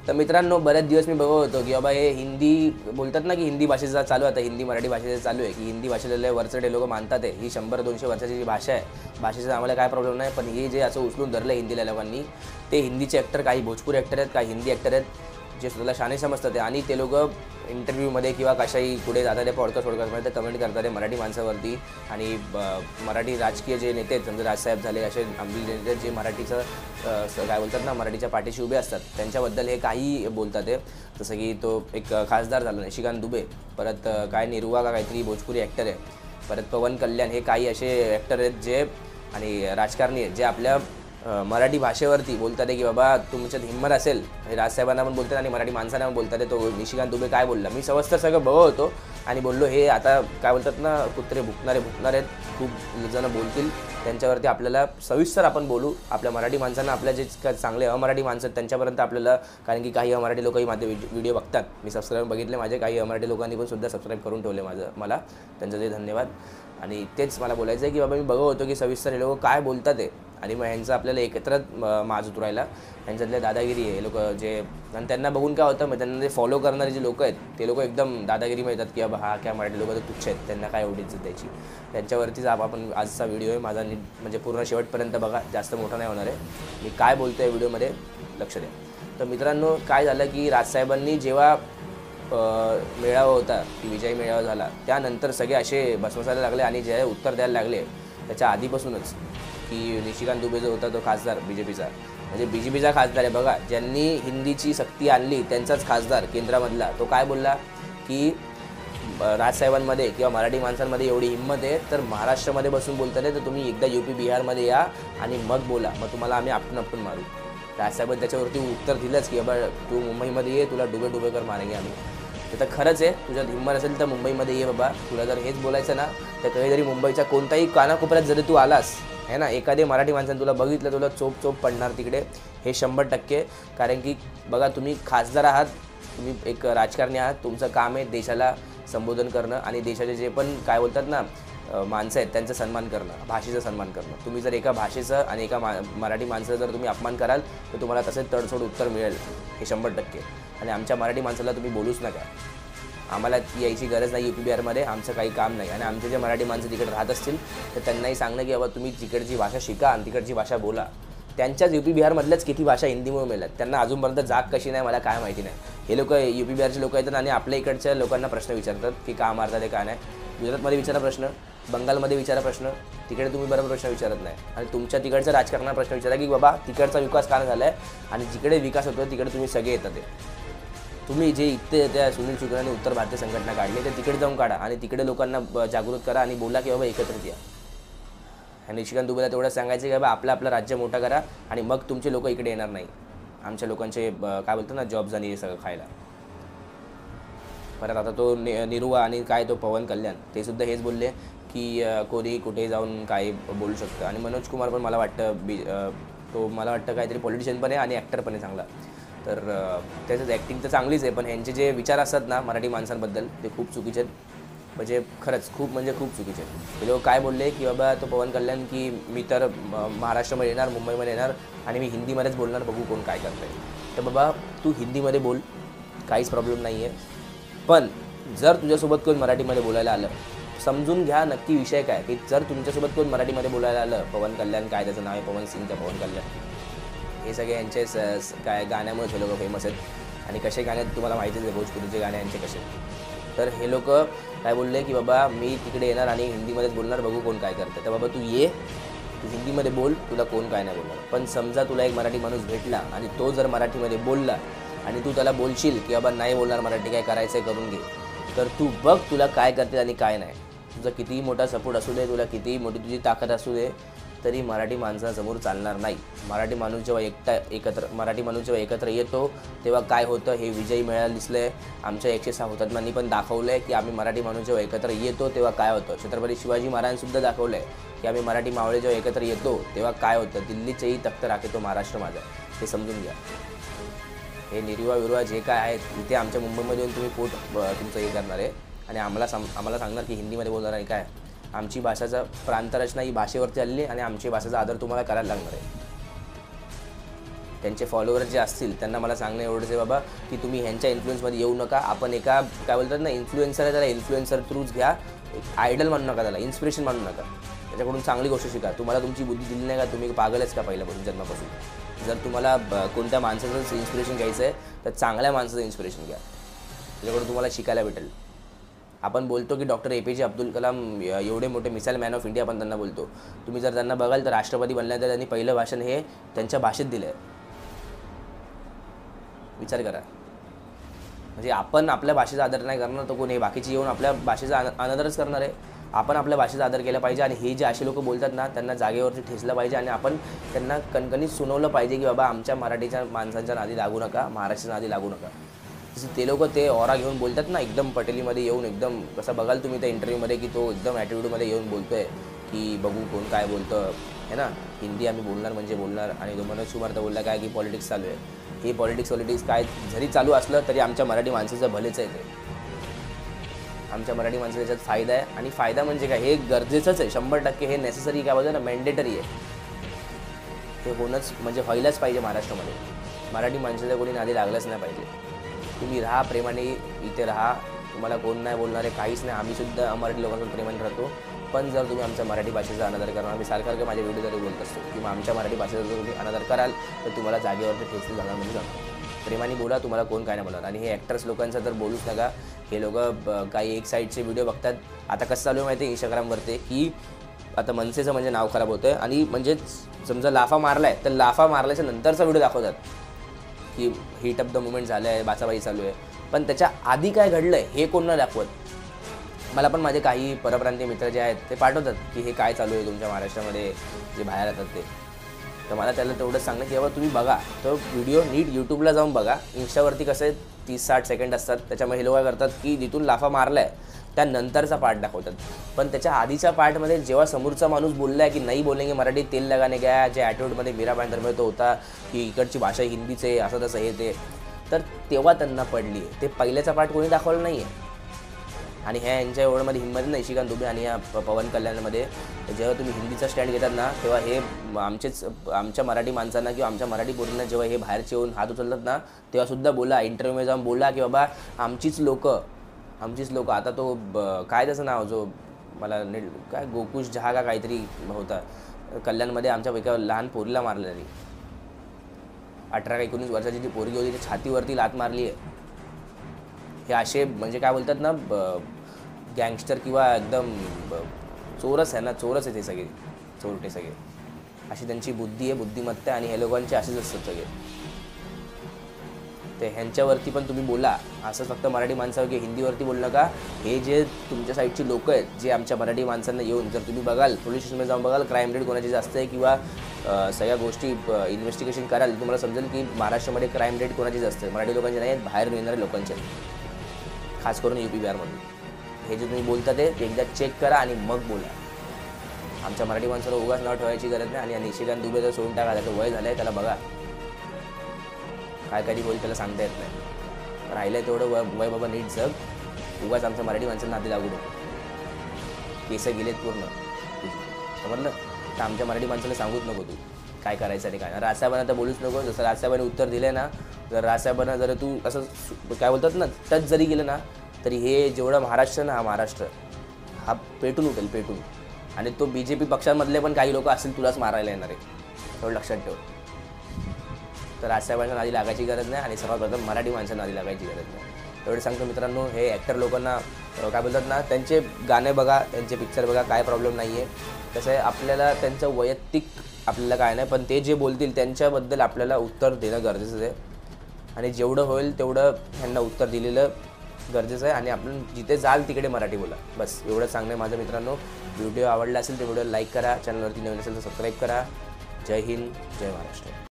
तर मित्रांनो, बरेच दिवस मी बघत होतो की बाबा हे हिंदी बोलतात ना, की हिंदी भाषेचा चालू आहे, आता हिंदी मराठी भाषेचं चालू आहे, की हिंदी भाषेला वरचढे लोक मानतात आहे, ही 100-200 वर्षाची जी भाषा आहे, भाषेचा आम्हाला काय प्रॉब्लेम नाही. पण हे जे असं उचलून धरलं हिंदीला लोकांनी, ते हिंदीचे ॲक्टर, काही भोजपुरी ॲक्टर आहेत, काही हिंदी ॲक्टर आहेत, जे स्वतःला शाणे समजतात आहे, आणि ते लोक इंटरव्ह्यूमध्ये किंवा कशाही पुढे जातात ते पॉडकास्टमध्ये ते कमेंट करतात आहे मराठी माणसावरती. आणि मराठी राजकीय जे नेते आहेत, समजा राजसाहेब झाले, असे आंबील नेते जे मराठीचं काय बोलतात ना, मराठीच्या पाठीशी उभे असतात, त्यांच्याबद्दल हे काही बोलतात आहे. जसं की तो एक खासदार झाला निशिकांत दुबे, परत काय निरुवा का काहीतरी भोजपुरी ॲक्टर आहे, परत पवन कल्याण, हे काही असे ॲक्टर आहेत जे आणि राजकारणी आहेत जे आपल्या मराठी भाषेवरती बोलतात आहे की बाबा तुमच्यात हिंमत असेल, हे राजसाहेबांना पण बोलतात आणि मराठी माणसांना पण बोलतात आहे. तो निशिकांत दुबे काय बोलला, मी सविस्तर सगळं बघत होतो आणि बोललो हे आता काय बोलतात ना, कुत्रे भुकणारे आहेत, खूप जण बोलतील त्यांच्यावरती आपल्याला सविस्तर आपण बोलू. आपल्या मराठी माणसांना, आपल्या जे चांगले अमराठी माणसं आहेत त्यांच्यापर्यंत आपल्याला, कारण की काही अमराठी लोकही माझे व्हिडिओ बघतात, मी सबस्क्राईब बघितले माझे, काही अमराठी लोकांनी पण सुद्धा सबस्क्राईब करून ठेवले मला त्यांचं ते धन्यवाद. आणि तेच मला बोलायचं आहे की बाबा मी बघत होतो की सविस्तर हे लोक काय बोलतात आहे, आणि मग ह्यांचं आपल्याला एकत्र माज उतरायला, ह्यांच्यातले दादागिरी आहे हे लोक जे, आणि त्यांना बघून काय होतं, मग त्यांना जे फॉलो करणारे जे लोक आहेत ते लोक एकदम दादागिरी मिळतात की बाबा हा काय मराठी लोक तर तुच्छ आहेत, त्यांना काय एवढी इज्जत द्यायची. त्यांच्यावरतीच आपण आजचा व्हिडिओ आहे माझा, म्हणजे पूर्ण शेवटपर्यंत बघा, जास्त मोठा नाही होणार आहे. मी काय बोलतो आहे व्हिडिओमध्ये लक्ष द्या. तर मित्रांनो, काय झालं की राजसाहेबांनी जेव्हा मेळावा होता, की विजयी मेळावा झाला, त्यानंतर सगळे असे भस्मसायला लागले आणि जे उत्तर द्यायला लागले त्याच्या आधीपासूनच, की निशिकांत दुबे जो होता तो खासदार बीजेपीचा, म्हणजे बीजेपीचा खासदार आहे बघा, ज्यांनी हिंदीची सक्ती आणली त्यांचाच खासदार केंद्रामधला, तो काय बोलला की राजसाहेबांमध्ये किंवा मराठी माणसांमध्ये एवढी हिंमत आहे तर महाराष्ट्रामध्ये बसून बोलतात आहे, तर तुम्ही एकदा UP बिहारमध्ये या आणि मग बोला, मग तुम्हाला आम्ही आपटून मारू. राजसाहेबांनी त्याच्यावरती उत्तर दिलंच की बाबा तू मुंबईमध्ये ये, तुला डुबे कर मारेंगे आम्ही. तर खरंच आहे, तुझ्यात हिंमत असेल तर मुंबईमध्ये ये बाबा. तुला जर हेच बोलायचं ना, तर कधीतरी मुंबईच्या कोणत्याही कानाकोपऱ्यात जरी तू आलास है ना, एखादे मराठी माणसाने तुला बघितलं, तुला चोप पडणार तिकडे, हे 100%. कारण की बघा, तुम्ही खासदार आहात, तुम्ही एक राजकारणी आहात, तुमचं काम आहे देशाला संबोधन करणं आणि देशाचे जे पण काय बोलतात ना माणसं आहेत त्यांचा सन्मान करणं, भाषेचा सन्मान करणं. तुम्ही जर एका भाषेचं आणि एका मराठी माणसाचं जर तुम्ही अपमान कराल तर तुम्हाला तसेच तडसोड उत्तर मिळेल, हे 100%. आणि आमच्या मराठी माणसाला तुम्ही बोलूच नका, आम्हाला यायची गरज नाही UP बिहारमध्ये, आमचं काही काम नाही. आणि आमचे जे मराठी माणसं तिकडे राहत असतील तर त्यांनाही सांगणं की बाबा तुम्ही तिकडची भाषा शिका आणि तिकडची भाषा बोला. त्यांच्याच UP बिहारमधल्याच किती भाषा हिंदीमुळे मिळतात, त्यांना अजूनपर्यंत जाग कशी नाही मला काय माहिती नाही. हे लोक UP बिहारचे लोक येतात आणि आपल्या इकडच्या लोकांना प्रश्न विचारतात की का मारतात हे काय नाही. गुजरातमध्ये विचारा प्रश्न, बंगालमध्ये विचारा प्रश्न, तिकडे तुम्ही बरोबर प्रश्न विचारत नाही. आणि तुमच्या तिकडच्या राजकारणाला प्रश्न विचारा की बाबा तिकडचा विकास काय झाला आहे, आणि जिकडे विकास होतो तिकडे तुम्ही सगळे येतात ते. तुम्ही जे इथे त्या सुनील शुक्लाने उत्तर भारतीय संघटना काढली ते तिकडे जाऊन काढा आणि तिकडे लोकांना जागृत करा आणि बोला की बाबा एकत्रित या. आणि निशिकांत दुबेला तेवढं सांगायचं की बाबा आपलं राज्य मोठं करा आणि मग तुमचे लोक इकडे येणार नाही, आमच्या लोकांचे काय बोलतात ना जॉब्स आणि हे सगळं खायला. परत आता तो निरुवा आणि काय तो पवन कल्याण ते सुद्धा हेच बोलले की कोणी कुठे जाऊन काय बोलू शकतं. आणि मनोज कुमार पण मला वाटतं तो मला वाटतं काहीतरी पॉलिटिशियन पण आहे आणि ॲक्टर पण आहे चांगला. तर त्याचं ॲक्टिंग तर चांगलीच आहे, पण ह्यांचे जे विचार असतात ना मराठी माणसांबद्दल ते खूप चुकीचे आहेत, म्हणजे खरंच खूप चुकीचे आहेत. ते लोक काय बोलले की बाबा तो पवन कल्याण की मी तर महाराष्ट्रामध्ये येणार, मुंबईमध्ये येणार आणि मी हिंदीमध्येच बोलणार, बघू कोण काय करतं आहे. तर बाबा तू हिंदीमध्ये बोल, काहीच प्रॉब्लेम नाही आहे. पण जर तुझ्यासोबत कोण मराठीमध्ये बोलायला आलं, समजून घ्या नक्की विषय काय, की जर तुमच्यासोबत कोण मराठीमध्ये बोलायला आलं, पवन कल्याण काय त्याचं नाव आहे, पवन सिंग का पवन कल्याण, हे सगळे यांचे काय गाण्यामुळेच हे लोक फेमस आहेत. आणि कसे गाणे तुम्हाला माहितीच आहे, भोजपुरीचे गाणे यांचे कसे. तर हे लोक काय बोलले की बाबा मी तिकडे येणार आणि हिंदीमध्येच बोलणार, बघू कोण काय करतं. तर बाबा तू ये, तू हिंदीमध्ये बोल, तुला कोण काय नाही बोलणार. पण समजा तुला एक मराठी माणूस भेटला आणि तो जर मराठीमध्ये बोलला आणि तू त्याला बोलशील की बाबा नाही बोलणार मराठी, काय करायचं आहे करून घे, तर तू बघ तुला काय करते आणि काय नाही. तुझा कितीही मोठा सपोर्ट असू दे, तुला कितीही मोठी तुझी ताकद असू दे, तरी मराठी माणसासमोर चालणार नाही. मराठी माणूस जेव्हा एकत्र येतो तेव्हा काय होतं हे विजयी मेळाव्याला दिसलं आहे. आमच्या 106 हुतात्म्यांनी पण दाखवलं आहे की आम्ही मराठी माणूस जेव्हा एकत्र येतो तेव्हा काय होतं. छत्रपती शिवाजी महाराजांसुद्धा दाखवलं आहे की आम्ही मराठी मावळे जेव्हा एकत्र येतो तेव्हा काय होतं. दिल्लीचेही तख्त राखतो महाराष्ट्र माझा, हे समजून घ्या. हे निर्वा जे काय आहेत इथे आमच्या मुंबईमध्ये येऊन तुम्ही पोट तुमचं हे करणार आहे आणि आम्हाला सांगणार की हिंदीमध्ये बोलणार आहे. काय आमची भाषाचा प्रांतरचना ही भाषेवरती आलेली आणि आमची भाषेचा आदर तुम्हाला करायला लागणार आहे. त्यांचे फॉलोअर जे असतील त्यांना मला सांगणं एवढंच आहे बाबा की तुम्ही ह्यांच्या इन्फ्लुएन्समध्ये येऊ नका. आपण एका काय बोलतात ना इन्फ्लुएन्सर आहे, त्याला इन्फ्लुएन्सर थ्रूच घ्या. एक आयडल मानू नका, त्याला इन्स्पिरेशन मानू नका. त्याच्याकडून चांगली गोष्ट शिका. तुम्हाला तुमची बुद्धी दिली नाही का, तुम्ही पागलच का पहिल्यापासून जन्मापासून. जर तुम्हाला कोणत्या माणसाचं इन्स्पिरेशन घ्यायचं आहे तर चांगल्या माणसाचं इन्स्पिरेशन घ्या, त्याच्याकडून तुम्हाला शिकायला भेटेल. आपण बोलतो की डॉक्टर APJ अब्दुल कलाम एवढे मोठे मिसाईल मॅन ऑफ इंडिया आपण त्यांना बोलतो. तुम्ही जर त्यांना बघाल तर राष्ट्रपती बनल्यानंतर त्यांनी पहिलं भाषण हे त्यांच्या भाषेत दिलं आहे. विचार करा. म्हणजे आपण आपल्या भाषेचा आदर नाही करणार तर कोण हे बाकीचे येऊन आपल्या भाषेचा अनादरच करणार आहे. आपण आपल्या भाषेचा आदर केला पाहिजे. आणि हे जे असे लोक बोलतात ना त्यांना जागेवरती ठेचलं पाहिजे. आणि आपण त्यांना कणकणीत सुनावलं पाहिजे की बाबा आमच्या मराठीच्या माणसांच्या नादी लागू नका, महाराष्ट्राच्या नादी लागू नका. जसं ते लोक ते ऑरा घेऊन बोलतात ना, एकदम पटेलीमध्ये येऊन एकदम कसं बघाल तुम्ही त्या इंटरव्ह्यूमध्ये की तो एकदम ॲटिट्यूडमध्ये येऊन बोलतो आहे की बघू कोण काय बोलतं है ना, हिंदी आम्ही बोलणार म्हणजे बोलणार. आणि तो मनोज कुमार तर बोलला काय की पॉलिटिक्स चालू आहे. हे पॉलिटिक्स काय जरी चालू असलं तरी आमच्या मराठी माणसाचं भलेच आहे. ते आमच्या मराठी माणसाचा त्याच्यात फायदा आहे. आणि फायदा म्हणजे काय, हे गरजेचंच आहे 100%. हे नेसेसरी काय बोलतो ना, मॅन्डेटरी आहे. ते होणंच म्हणजे व्हायलाच पाहिजे महाराष्ट्रामध्ये. मराठी माणसाच्या कोणी नादी लागलंच नाही पाहिजे. तुम्ही राहा प्रेमाने, इथे राहा, तुम्हाला कोण नाही बोलणार आहे, काहीच नाही. आम्हीसुद्धा मराठी लोकांसोबत प्रेमाने राहतो. पण जर तुम्ही आमच्या मराठी भाषेचा अनादर करणार, मी सारखं माझ्या व्हिडिओद्वारे बोलत असतो की आमच्या मराठी भाषेचा जर तुम्ही अनादर कराल तर तुम्हाला जागेवरती ठेचले जाणार म्हणजे जाणार. प्रेमाने बोला, तुम्हाला कोण काय नाही बोलणार. आणि हे ॲक्टर्स लोकांचं तर बोलूच नका. हे लोक काही एक साईडचे व्हिडिओ बघतात. आता कसं चालू आहे माहिती आहे इंस्टाग्रामवरती की आता मनसेचं म्हणजे नाव खराब होतं आहे. आणि म्हणजे समजा लाफा मारला आहे तर लाफा मारल्याच्या नंतरचा व्हिडिओ दाखवतात की हीट अप द मुवमेंट झालं आहे, बाचाबाई चालू आहे. पण त्याच्या आधी काय घडलं आहे हे कोण न दाखवत. मला पण माझे काही परप्रांतीय मित्र जे आहेत ते पाठवतात की हे काय चालू आहे तुमच्या महाराष्ट्रामध्ये, जे बाहेर राहतात ते. तर मला त्याला तेवढंच सांगणं की बाबा तुम्ही बघा तो व्हिडिओ नीट यूट्यूबला जाऊन बघा. इंस्टावरती कसं आहे 30-60 सेकंड असतात, त्याच्यामुळे हे लोक काय करतात की जिथून लाफा मारला आहे त्यानंतरचा पार्ट दाखवतात. पण त्याच्या आधीच्या पार्टमध्ये जेव्हा समोरचा माणूस बोलला आहे की नाही बोलेंगे मराठी तेल लगाने गया, जे ॲटिट्यूडमध्ये मीरा भाईंदरमध्ये तो होता की इकडची भाषा हिंदीच आहे असं तसं हे ते, तर तेव्हा त्यांना पडली आहे. ते पहिल्याचा पार्ट कोणी दाखवलं नाही आहे. आणि ह्या यांच्या एवढ्यामध्ये हिंमत नाही श्रीकांत दुबे आणि या पवन कल्याणमध्ये. जेव्हा तुम्ही हिंदीचा स्टँड घेतात ना तेव्हा हे आमच्या मराठी माणसांना किंवा आमच्या मराठी पोरींना जेव्हा हे बाहेरचे येऊन हात उचलतात ना तेव्हासुद्धा बोला, इंटरव्ह्यूमध्ये जाऊन बोला की बाबा आमचीच लोकं. आता तो काय त्याचं नाव जो मला नीट काय गोकुश जहा का काहीतरी होता कल्याणमध्ये, आमच्या एका लहान पोरीला मारलं त्यांनी. 18-19 वर्षाची जी पोरगी होती ती छातीवरती लात मारली आहे. हे असे म्हणजे काय बोलतात ना गँगस्टर किंवा एकदम चोरच आहे ना, चोरच आहे ते सगळे, चोरटे सगळे. अशी त्यांची बुद्धी आहे, बुद्धिमत्ता. आणि हे लोकांचे असेच असतात सगळे. ते ह्यांच्यावरती पण तुम्ही बोला. असं फक्त मराठी माणसावर की हिंदीवरती बोलू नका. हे जे तुमच्या साईडची लोकं आहेत जे आमच्या मराठी माणसांना येऊन जर तुम्ही बघाल पोलीस स्टेशनमध्ये जाऊन बघाल क्राईम रेट कोणाची जास्त आहे किंवा सगळ्या गोष्टी इन्व्हेस्टिगेशन कराल तुम्हाला समजेल की महाराष्ट्रामध्ये क्राईम रेट कोणाची जास्त आहे. मराठी लोकांचे नाही आहेत, बाहेर येणाऱ्या लोकांचे, खास करून UP बिहारमधून. हे जे तुम्ही बोलता ते एकदा चेक करा आणि मग बोला. आमच्या मराठी माणसाला उगाच नाव ठेवायची गरज नाही. आणि श्रीकांत दुबे तर सोडून टाका, त्याचं वय झालं आहे, त्याला बघा काय कधी होईल त्याला सांगता येत नाही. राहिलं तेवढं वय बाबा नीट जग. उगाच आमच्या मराठी माणसांना नादी लागू नको. केस गेलेत पूर्ण, समजलं. तर आमच्या मराठी माणसाला सांगूच नको तू काय करायचं आणि काय. राजसाहेबांना तर बोलूच नको. जसं राजसाहेबांनी उत्तर दिलं ना, जर राजसाहेबांना जर तू असं काय बोलतात ना टच जरी केलं ना तरी हे जेवढा महाराष्ट्र ना, हा महाराष्ट्र हा पेटून उठेल, पेटून. आणि तो BJP पक्षांमधले पण काही लोक असतील तुलाच मारायला येणार आहे, एवढं लक्षात ठेव. तर राजसाहेबांच्या नादी लागायची गरज नाही आणि सर्वात प्रथम मराठी माणसांना नादी लागायची गरज नाही. एवढं सांगतो मित्रांनो. हे ॲक्टर लोकांना काय बोलतात ना, त्यांचे गाणे बघा, त्यांचे पिक्चर बघा, काय प्रॉब्लेम नाही आहे. कसं आहे आपल्याला त्यांचं वैयक्तिक आपल्याला काय नाही, पण ते जे बोलतील त्यांच्याबद्दल आपल्याला उत्तर देणं गरजेचं आहे. आणि जेवढं होईल तेवढं ह्यांना उत्तर दिलेलं गरजेचं आहे. आणि आपण जिथे जाल तिकडे मराठी बोला, बस एवढं सांगणं आहे माझं मित्रांनो. व्हिडिओ आवडला असेल तर व्हिडिओ लाईक करा, चॅनलवरती नवीन असेल तर सबस्क्राईब करा. जय हिंद, जय महाराष्ट्र.